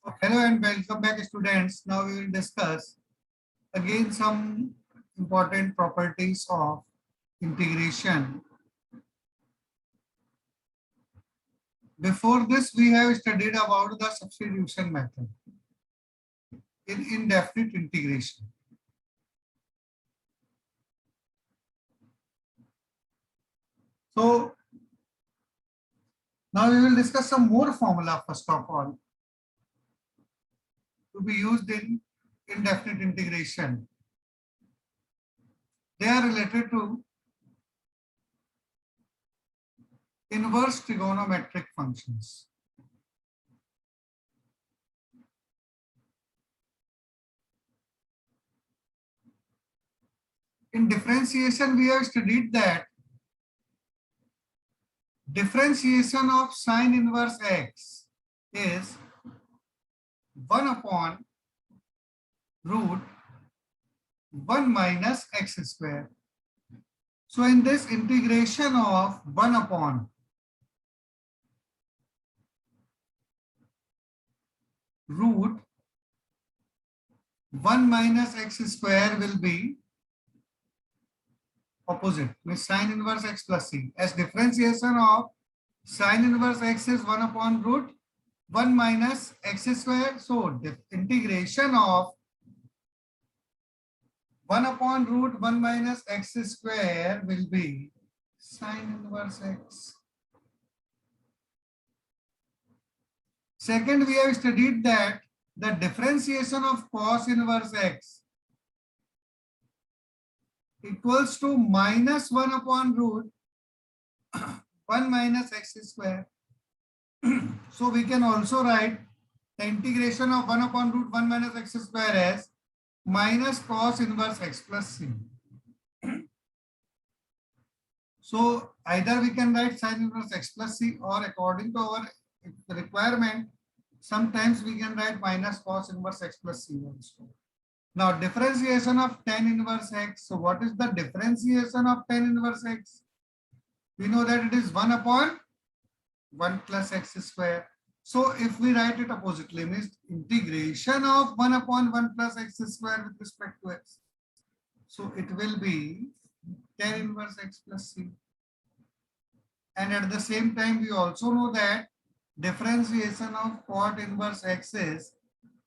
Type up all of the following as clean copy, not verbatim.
Hello and welcome back, students. Now we will discuss again some important properties of integration. Before this, we have studied about the substitution method in indefinite integration. So now we will discuss some more formula first of all to be used in indefinite integration. They are related to inverse trigonometric functions. In differentiation, we have studied that differentiation of sine inverse x is 1 upon root 1 minus x square. So in this integration of 1 upon root 1 minus x square will be opposite, means sine inverse x plus c, as differentiation of sine inverse x is 1 upon root 1 minus x square. So the integration of 1 upon root 1 minus x square will be sine inverse x. Second, we have studied that the differentiation of cos inverse x equals to minus 1 upon root 1 minus x square. So we can also write the integration of 1 upon root 1 minus x square as minus cos inverse x plus c. So either we can write sin inverse x plus c, or according to our requirement, sometimes we can write minus cos inverse x plus c also. Now differentiation of tan inverse x. So what is the differentiation of tan inverse x? We know that it is 1 upon 1 plus x square. So if we write it oppositely, means integration of 1 upon 1 plus x square with respect to x. So it will be tan inverse x plus c. And at the same time, we also know that differentiation of cot inverse x is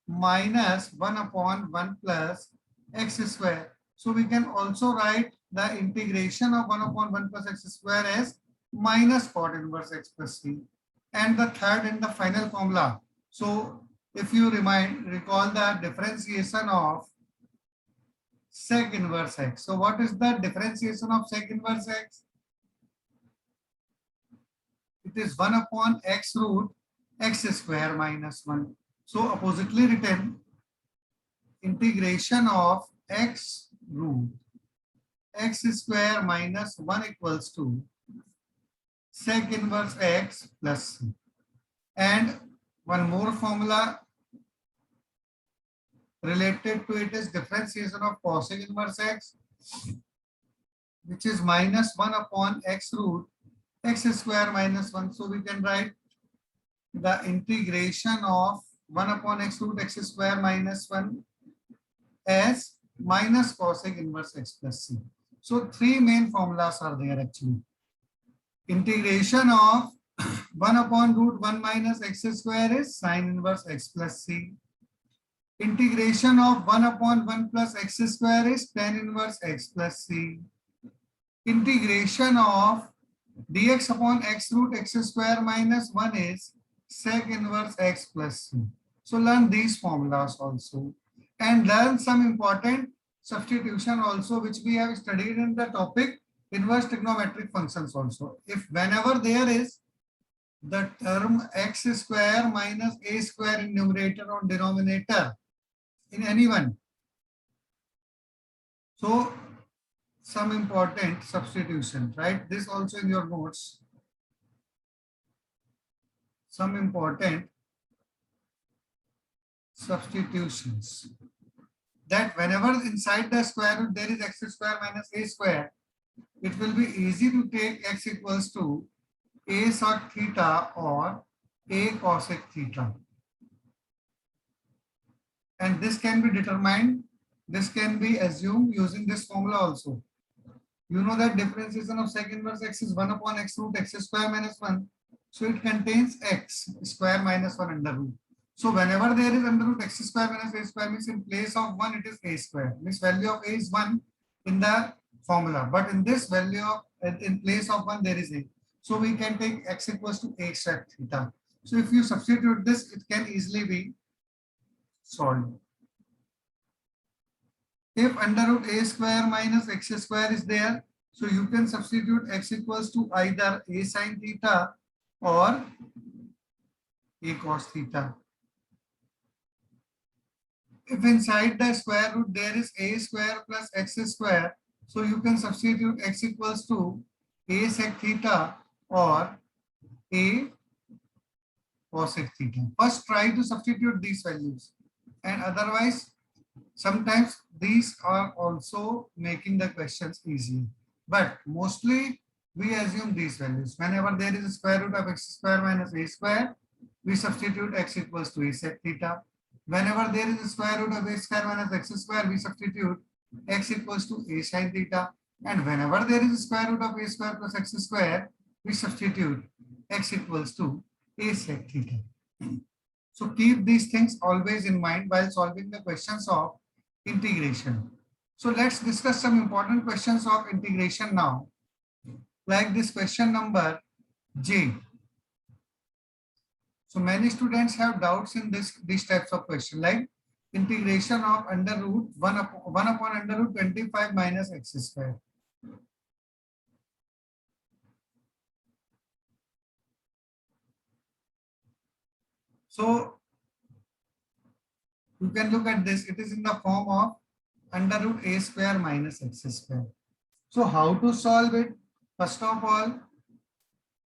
minus 1 upon 1 plus x square. So we can also write the integration of 1 upon 1 plus x square as minus cot inverse x plus c. And the third and the final formula. So if you recall the differentiation of sec inverse x. So what is the differentiation of sec inverse x? It is 1 upon x root x square minus 1. So oppositely written, integration of x root x square minus 1 equals to sec inverse x plus c. And one more formula related to it is differentiation of cosec inverse x, which is minus 1 upon x root x square minus 1. So we can write the integration of 1 upon x root x square minus 1 as minus cosec inverse x plus c. So three main formulas are there actually. Integration of 1 upon root 1 minus x square is sine inverse x plus c. Integration of 1 upon 1 plus x square is tan inverse x plus c. Integration of dx upon x root x square minus 1 is sec inverse x plus c. So learn these formulas also, and learn some important substitution also, which we have studied in the topic inverse trigonometric functions also. If whenever there is the term x square minus a square in numerator or denominator in any one, so some important substitution, write this also in your notes. Some important substitutions, that whenever inside the square root there is x square minus a square, it will be easy to take x equals to a sec theta or a cosec theta. And this can be determined, this can be assumed using this formula also. You know that differentiation of sec inverse x is 1 upon x root x square minus 1. So it contains x square minus 1 under root. So whenever there is under root x square minus a square, means in place of 1 it is a square. Means value of a is 1 in the formula. But in this value of in place of 1 there is a. So we can take x equals to a sec theta. So if you substitute this, it can easily be solved. If under root a square minus x square is there, so you can substitute x equals to either a sin theta or a cos theta. If inside the square root there is a square plus x square, so you can substitute x equals to a sec theta or a cosec theta. First try to substitute these values, and otherwise sometimes these are also making the questions easy, but mostly we assume these values. Whenever there is a square root of x square minus a square, we substitute x equals to a sec theta. Whenever there is a square root of a square minus x square, we substitute x equals to a sin theta. And whenever there is a square root of a square plus x square, we substitute x equals to a sec theta. So keep these things always in mind while solving the questions of integration. So let's discuss some important questions of integration now. Like this question number J. So many students have doubts in these types of question, like integration of under root 1 upon under root 25 minus x square. So you can look at this. It is in the form of under root a square minus x square. So how to solve it? First of all,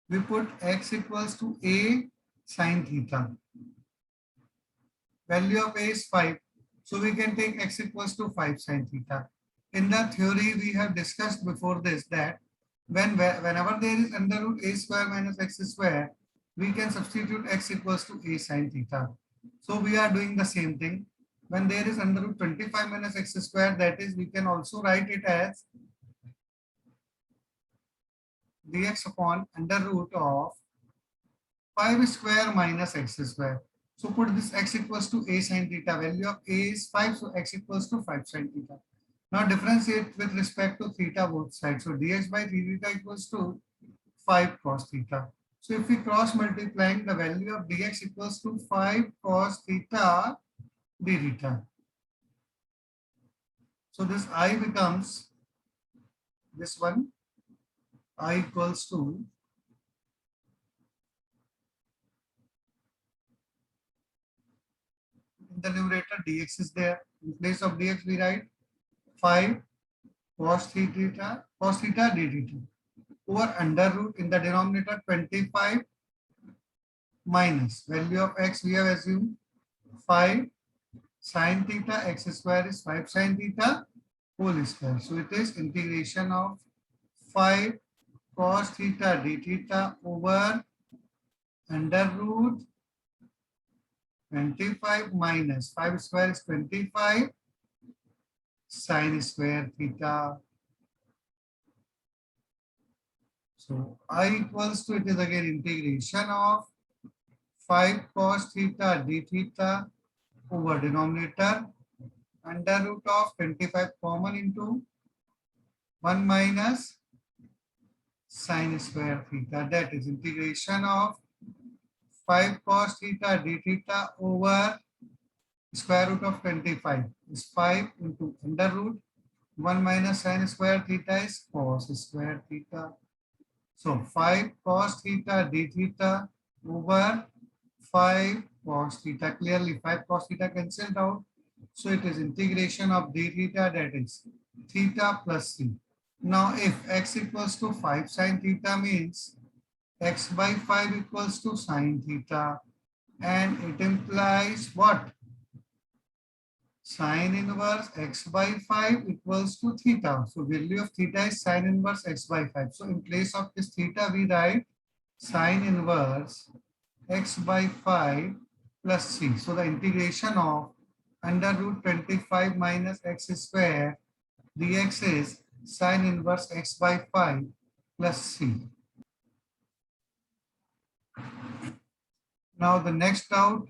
we put x equals to a sin theta. Value of a is 5. So we can take x equals to 5 sin theta. In the theory, we have discussed before this that whenever there is under root a square minus x square, we can substitute x equals to a sin theta. So we are doing the same thing. When there is under root 25 minus x square, that is, we can also write it as dx upon under root of 5 square minus x square. So put this x equals to a sin theta. Value of a is 5, so x equals to 5 sin theta. Now differentiate with respect to theta both sides. So dx by 3 theta equals to 5 cos theta. So if we cross multiplying, the value of dx equals to 5 cos theta d theta. So this I becomes this one, I equals to in the numerator dx is there. In place of dx we write 5 cos theta d theta over under root in the denominator 25 minus value of x we have assumed 5 sin theta x square is 5 sin theta whole square. So it is integration of 5 cos theta d theta over under root 25 minus 5 square is 25 sin square theta. So I equals to, it is again integration of 5 cos theta d theta over denominator under root of 25 common into 1 minus sin square theta, that is integration of 5 cos theta d theta over square root of 25 is 5 into under root 1 minus sin square theta is cos square theta. So 5 cos theta d theta over 5 cos theta. Clearly 5 cos theta cancelled out. So it is integration of d theta, that is theta plus c. Now if x equals to 5 sin theta means x by 5 equals to sin theta, and it implies what? Sin inverse x by 5 equals to theta. So value of theta is sin inverse x by 5. So in place of this theta we write sin inverse x by 5 plus c. So the integration of under root 25 minus x square dx is sine inverse x by 5 plus c. Now the next doubt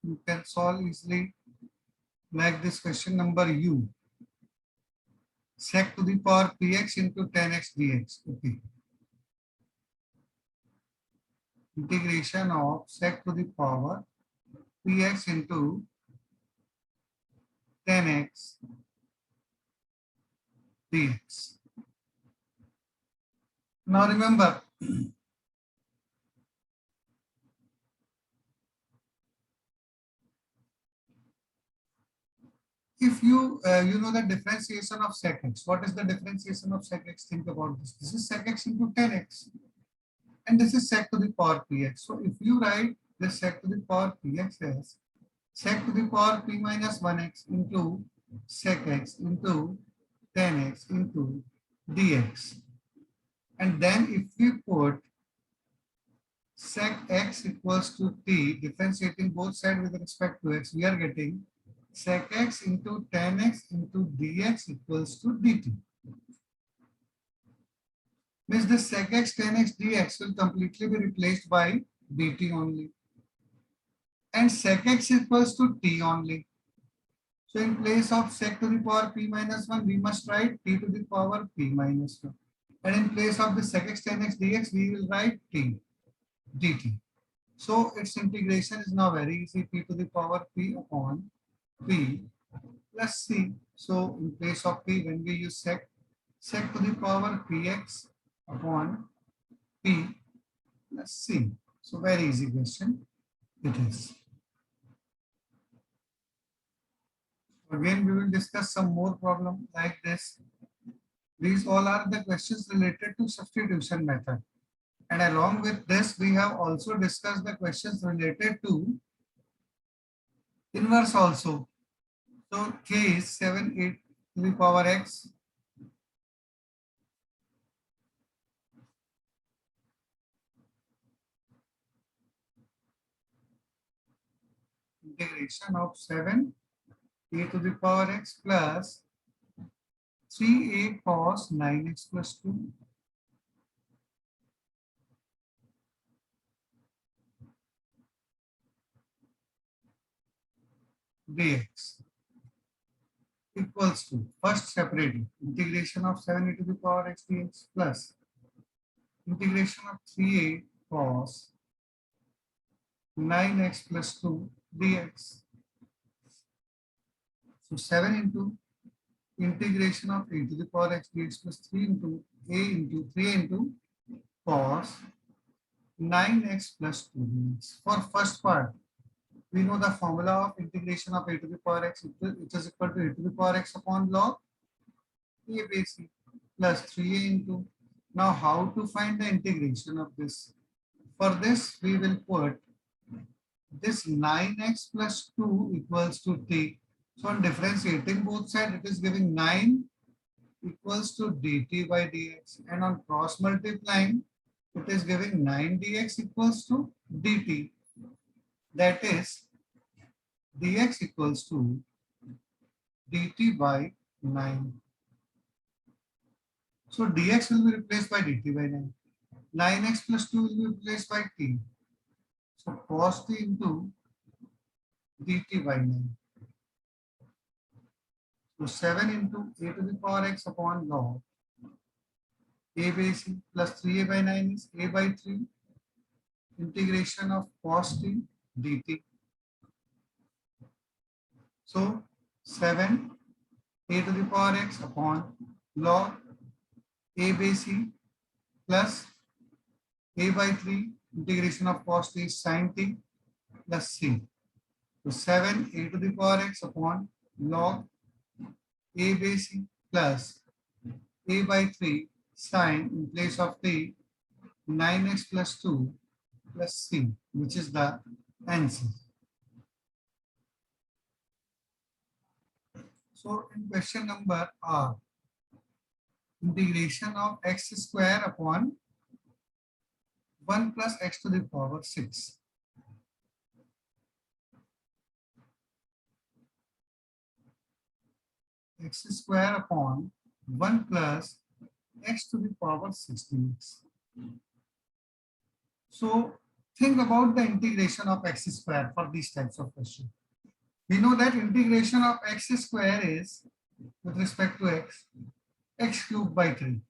you can solve easily like this question number u. Sec to the power px into 10x dx. Okay. Integration of sec to the power px into 10x dx. Now remember, if you know the differentiation of sec x, what is the differentiation of sec x? Think about this. This is sec x into 10x, and this is sec to the power px. So if you write this sec to the power px as sec to the power p minus 1x into sec x into 10x into dx, and then if we put sec x equals to t, differentiating both sides with respect to x, we are getting sec x into 10x into dx equals to dt. Means the sec x 10x dx will completely be replaced by dt only. And sec x equals to t only. So in place of sec to the power p minus 1, we must write t to the power p minus 1. And in place of the sec x 10x dx, we will write t dt. So its integration is now very easy, p to the power p upon p plus c. So in place of p, when we use sec to the power px upon p plus c. So very easy question it is. Again, we will discuss some more problem like this. These all are the questions related to substitution method. And along with this, we have also discussed the questions related to inverse also. So k is 7, 8 to the power x. Integration of 7 a to the power x plus 3a cos 9x plus 2 dx equals to, first separately, integration of 7a to the power x dx plus integration of 3a cos 9x plus 2 dx. So 7 into integration of a to the power x dx plus 3 into a into 3 into cos 9x plus 2 dx. For first part, we know the formula of integration of a to the power x, which is equal to a to the power x upon log a base c plus 3a into. Now how to find the integration of this? For this, we will put this 9x plus 2 equals to t. So on differentiating both sides, it is giving 9 equals to dt by dx. And on cross multiplying, it is giving 9 dx equals to dt. That is dx equals to dt by 9. So dx will be replaced by dt by 9. 9x plus 2 will be replaced by t. So cos t into dt by 9. So 7 into a to the power x upon log a by c plus 3a by 9 is a by 3 integration of cos t dt. So 7 a to the power x upon log a by c plus a by 3 integration of cos t sin t plus c. So 7 a to the power x upon log a by c plus a by 3 sin in place of t 9x plus 2 plus c, which is the answer. So in question number R, integration of x square upon 1 plus x to the power 6. x square upon 1 plus x to the power 16x. So think about the integration of x square for these types of questions. We know that integration of x square is with respect to x cubed by 3.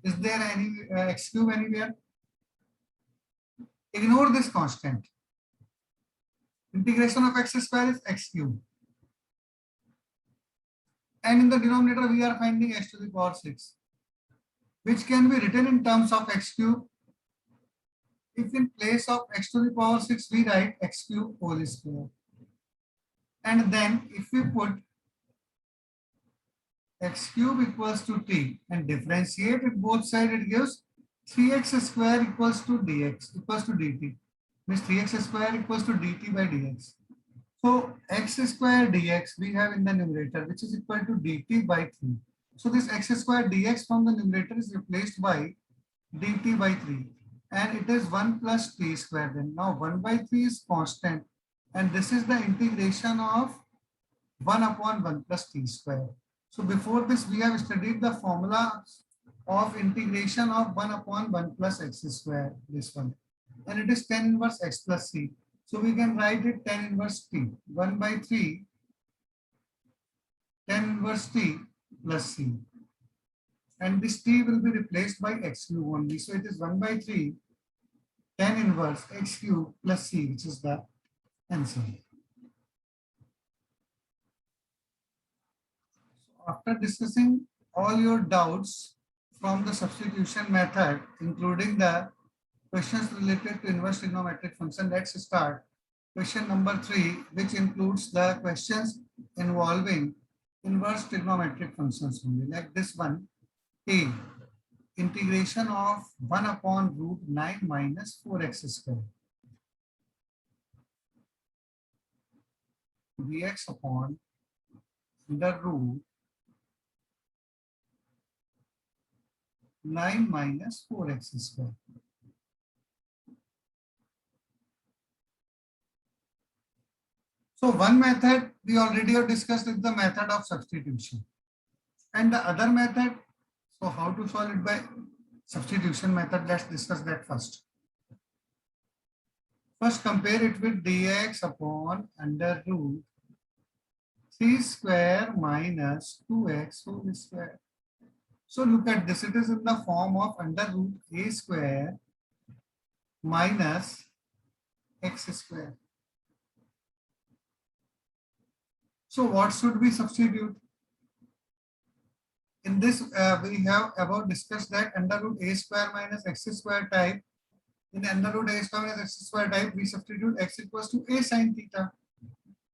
Is there any x cube anywhere? Ignore this constant. Integration of x square is x cube. And in the denominator, we are finding x to the power 6, which can be written in terms of x cube. If in place of x to the power 6, we write x cube whole square. And then if we put x cube equals to t and differentiate it both sides, it gives 3x square equals to dx equals to dt. Means 3x square equals to dt by dx. So x square dx we have in the numerator, which is equal to dt by 3. So this x square dx from the numerator is replaced by dt by 3. And it is 1 plus t square then. Now 1 by 3 is constant. And this is the integration of 1 upon 1 plus t square. So before this, we have studied the formula of integration of 1 upon 1 plus x square, this one. And it is tan inverse x plus c. So we can write it tan inverse t, 1 by 3, tan inverse t plus c. And this t will be replaced by x cube only. So it is 1 by 3, tan inverse x cube plus c, which is the answer. After discussing all your doubts from the substitution method, including the questions related to inverse trigonometric function, let's start question number 3, which includes the questions involving inverse trigonometric functions only, like this one. A, integration of 1 upon root 9 minus 4x square dx upon the root 9 minus 4x square. So one method we already have discussed is the method of substitution. And the other method, so how to solve it by substitution method, let's discuss that first. First compare it with dx upon under root 3 square minus 2x whole square. So look at this, it is in the form of under root a square minus x square. So what should we substitute? In this, we have about discussed that under root a square minus x square type. In under root a square minus x square type, we substitute x equals to a sine theta.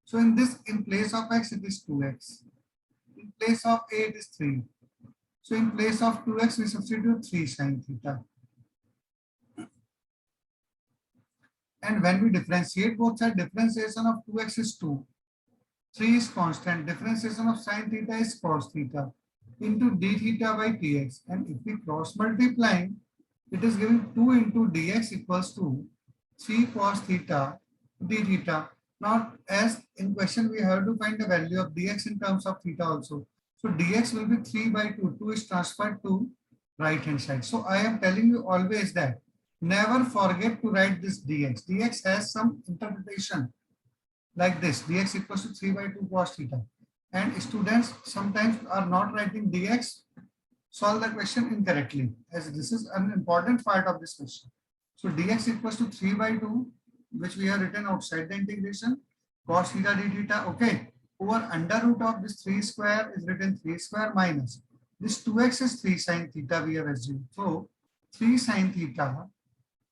So in this, in place of x, it is 2x. In place of a, it is 3. So in place of 2x, we substitute 3 sine theta. And when we differentiate both sides, differentiation of 2x is 2. 3 is constant. Differentiation of sine theta is cos theta into d theta by dx. And if we cross multiply, it is giving 2 into dx equals to 3 cos theta d theta. Now, as in question, we have to find the value of dx in terms of theta also. So dx will be 3 by 2. 2 is transferred to right hand side. So I am telling you always that never forget to write this dx. Dx has some interpretation like this. Dx equals to 3 by 2 cos theta. And students sometimes are not writing dx, solve the question incorrectly, as this is an important part of this question. So dx equals to 3 by 2, which we have written outside the integration, cos theta d theta, okay. Over under root of this 3 square is written 3 square minus. This 2x is 3 sine theta we have assumed. So 3 sine theta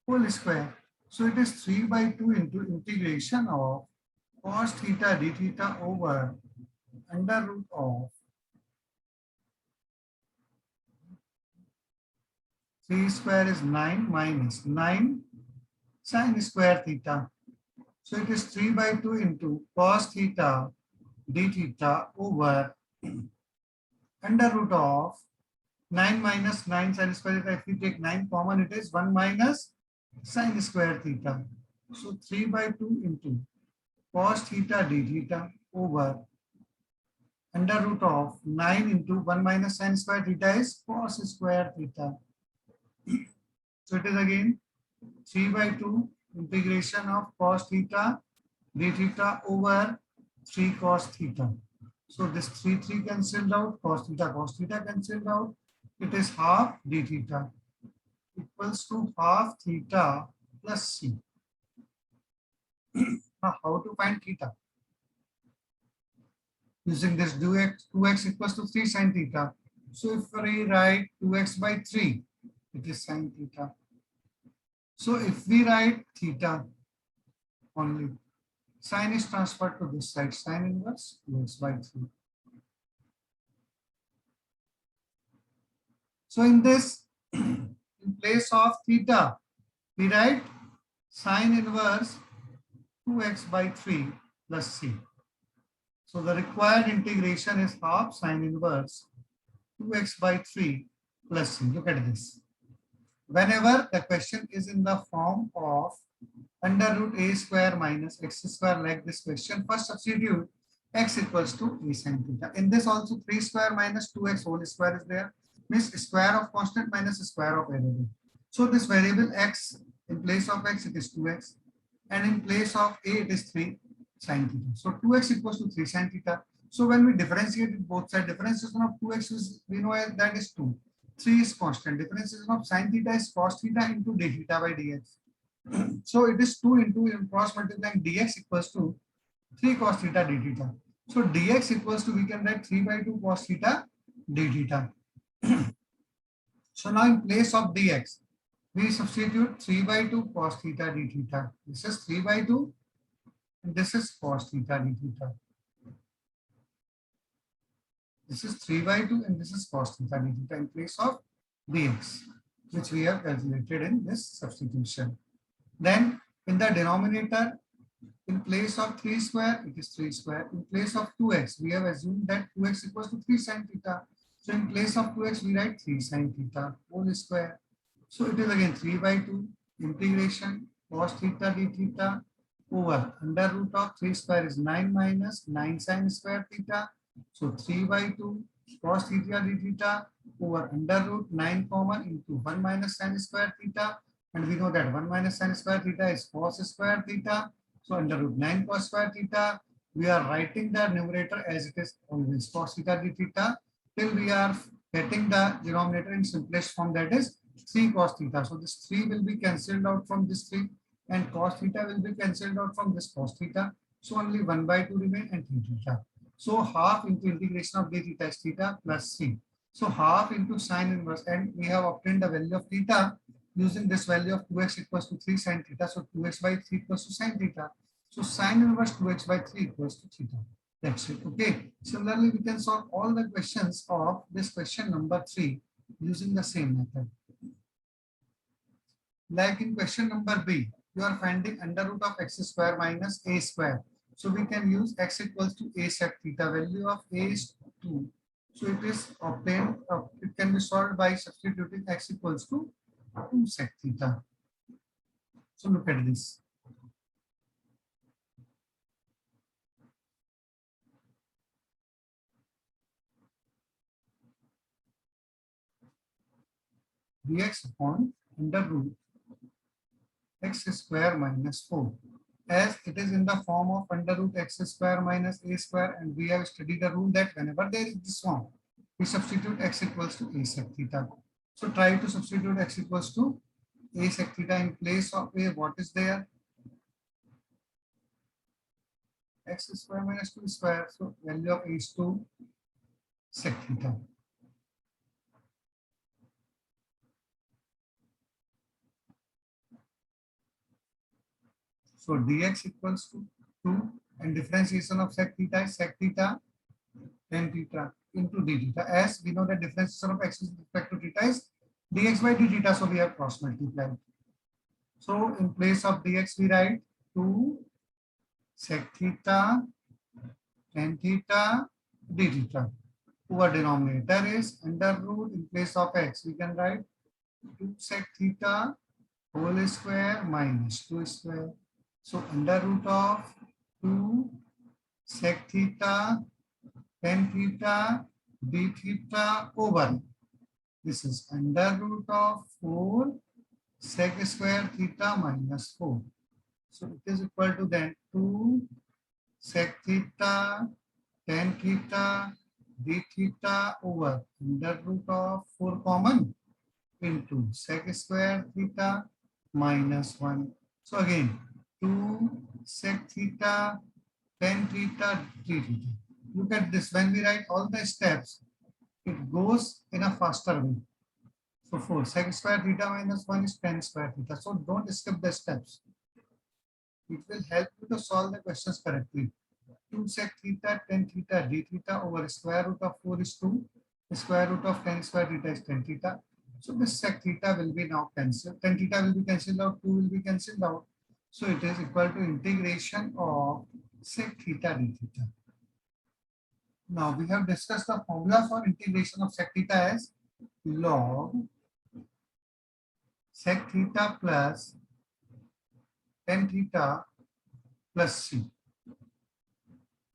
whole square. So it is 3 by 2 into integration of cos theta d theta over under root of 3 square is 9 minus 9 sine square theta. So it is 3 by 2 into cos theta d theta over under root of 9 minus 9 sine square theta. If we take 9 common, it is 1 minus sine square theta. So 3 by 2 into cos theta d theta over under root of 9 into 1 minus sin square theta is cos square theta. So it is again 3 by 2 integration of cos theta d theta over 3 cos theta. So this 3 cancelled out, cos theta cancelled out. It is half d theta equals to half theta plus c. Now how to find theta? Using this 2x equals to 3 sin theta. So if we write 2x by 3, it is sin theta. So if we write theta only, sin is transferred to this side, sin inverse 2x by 3. So in this, in place of theta, we write sin inverse 2x by 3 plus c. So the required integration is half sin inverse 2x by 3 plus c. Look at this. Whenever the question is in the form of under root a square minus x square, like this question, first substitute x equals to a sin theta. In this also 3 square minus 2x whole square is there, means square of constant minus square of variable. So this variable x, in place of x it is 2x, and in place of a it is 3 sin theta. So 2x equals to 3 sin theta. So when we differentiate both sides, differentiation of 2x is, we know that is 2. 3 is constant. Differentiation of sin theta is cos theta into d theta by dx. So it is 2 into cross multiplying dx equals to 3 cos theta d theta. So dx equals to, we can write 3 by 2 cos theta d theta. So now in place of dx, we substitute 3 by 2 cos theta d theta. This is 3 by 2 and this is cos theta d theta. This is 3 by 2 and this is cos theta d theta in place of dx, which we have calculated in this substitution. Then in the denominator, in place of 3 square, it is 3 square. In place of 2x, we have assumed that 2x equals to 3 sin theta. So in place of 2x, we write 3 sin theta whole square. So it is again 3 by 2 integration cos theta d theta over under root of 3 square is 9 minus 9 sin square theta. So 3 by 2 cos theta d theta over under root 9 common into 1 minus sin square theta. And we know that 1 minus sin square theta is cos square theta. So under root 9 cos square theta, we are writing the numerator as it is always cos theta d theta till we are getting the denominator in simplest form, that is 3 cos theta. So this 3 will be cancelled out from this 3 and cos theta will be cancelled out from this cos theta. So only 1 by 2 remain and 3 theta. So half into integration of d theta is theta plus c. So half into sin inverse, and we have obtained the value of theta using this value of 2x equals to 3 sin theta. So 2x by 3 equals to sin theta. So sin inverse 2x by 3 equals to theta. That's it. Okay. Similarly, we can solve all the questions of this question number 3 using the same method. Like in question number B, you are finding under root of x square minus a square. So we can use x equals to a sec theta. Value of a is 2. So it is obtained, it can be solved by substituting x equals to 2 sec theta. So look at this. Dx upon under root x square minus 4. As it is in the form of under root x square minus a square, and we have studied the rule that whenever there is this form, we substitute x equals to a sec theta. So try to substitute x equals to a sec theta in place of a. What is there? X square minus 2 square. So value of a is 2 sec theta. So dx equals to 2 and differentiation of sec theta is sec theta tan theta into d theta. As we know that differentiation of x with respect to theta is dx by d theta, so we have cross multiplied. So in place of dx, we write 2 sec theta tan theta d theta. Over denominator is under root, in place of x, we can write 2 sec theta whole square minus 2 square. So under root of 2 sec theta tan theta d theta over, this is under root of 4 sec square theta minus 4. So it is equal to then 2 sec theta tan theta d theta over under root of 4 common into sec square theta minus 1. So again 2 sec theta tan theta d theta. Look at this, when we write all the steps, it goes in a faster way. So 4 sec square theta minus 1 is tan square theta. So don't skip the steps. It will help you to solve the questions correctly. 2 sec theta tan theta d theta over square root of 4 is 2. The square root of tan square theta is tan theta. So this sec theta will be now cancelled. Tan theta will be cancelled out. 2 will be cancelled out. So it is equal to integration of sec theta d theta. Now we have discussed the formula for integration of sec theta as log sec theta plus tan theta plus c.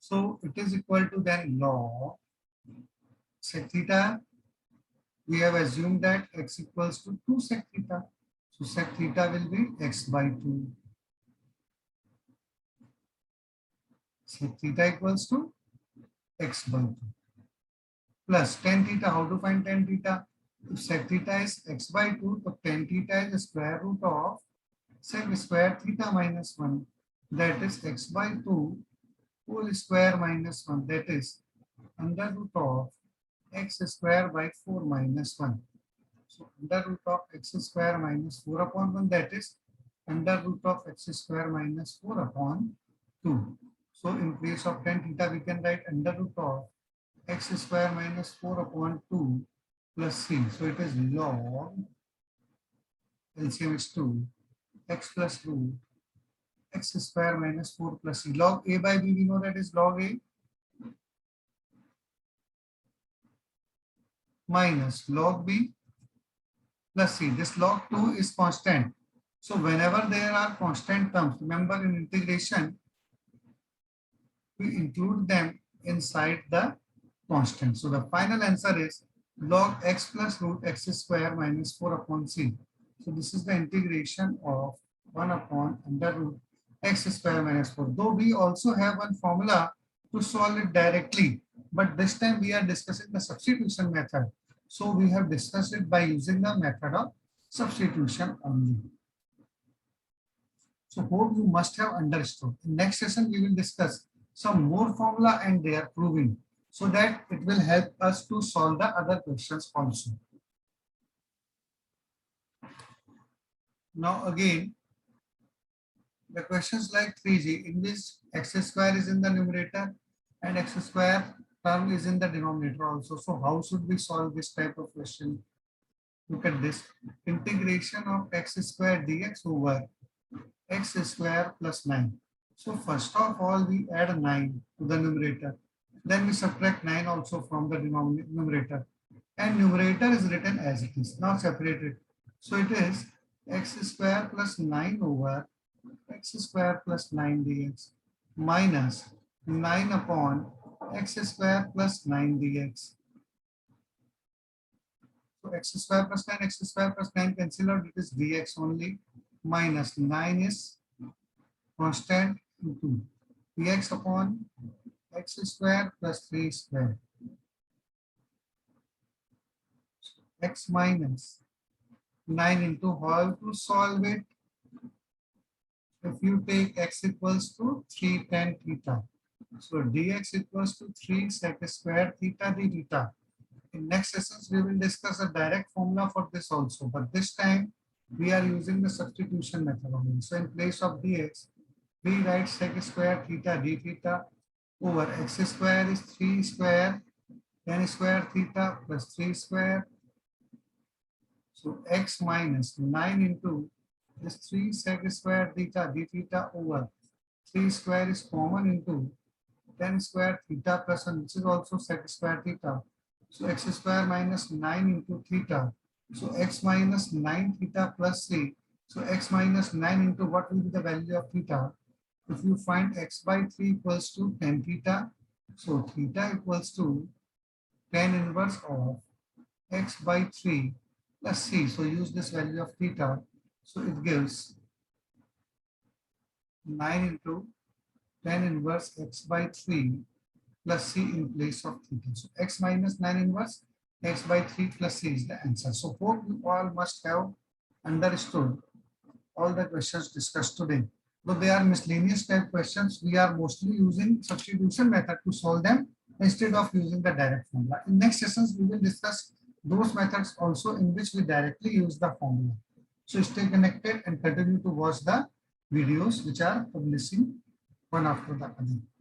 So it is equal to then log sec theta. We have assumed that x equals to 2 sec theta. So sec theta will be x by 2. Sec theta equals to x by 2 plus tan theta. How to find tan theta? If sec theta is x by 2, so tan theta is the square root of sec square theta minus 1. That is x by 2 whole square minus 1. That is under root of x square by 4 minus 1. So under root of x square minus 4 upon 1, that is under root of x square minus 4 upon 2. So in place of tan theta, we can write under root of x square minus 4 upon 2 plus c. So it is log, LCM is 2, x plus root x square minus 4 plus c. Log a by b, we know that is log a minus log b plus c. This log 2 is constant. So whenever there are constant terms, remember in integration, we include them inside the constant. So the final answer is log x plus root x square minus 4 upon c. So this is the integration of 1 upon under root x square minus 4. Though we also have one formula to solve it directly, but this time we are discussing the substitution method. So we have discussed it by using the method of substitution only. So hope you must have understood. In next session, we will discuss some more formula and their proving, so that it will help us to solve the other questions also. Now again, the questions like 3G, in which x square is in the numerator and x square term is in the denominator also. So how should we solve this type of question? Look at this. Integration of x square dx over x square plus 9. So first of all, we add 9 to the numerator. Then we subtract 9 also from the numerator. And numerator is written as it is, not separated. So it is x square plus 9 over x square plus 9 dx minus 9 upon x square plus 9 dx. So x square plus 9, x square plus 9 cancel out, it is dx only, minus 9 is constant into dx upon x square plus 3 square. X minus 9 into how to solve it. If you take x equals to 3 tan theta, so dx equals to 3 sec square theta d theta. In next sessions, we will discuss a direct formula for this also, but this time we are using the substitution method only. So in place of dx, we write sec square theta d theta over x square is 3 square tan square theta plus 3 square. So x minus 9 into this 3 sec square theta d theta over 3 square is common into tan square theta plus 1, which is also sec square theta. So x square minus 9 into theta. So x minus 9 theta plus 3. So x minus 9 into what will be the value of theta? If you find x by 3 equals to tan theta, So theta equals to tan inverse of x by 3 plus c. So use this value of theta. So it gives 9 into tan inverse x by 3 plus c in place of theta. So x minus 9 inverse x by 3 plus c is the answer. So hope you all must have understood all the questions discussed today. Though they are miscellaneous type questions, we are mostly using substitution method to solve them instead of using the direct formula. In next sessions, we will discuss those methods also in which we directly use the formula. So stay connected and continue to watch the videos which are publishing one after the other.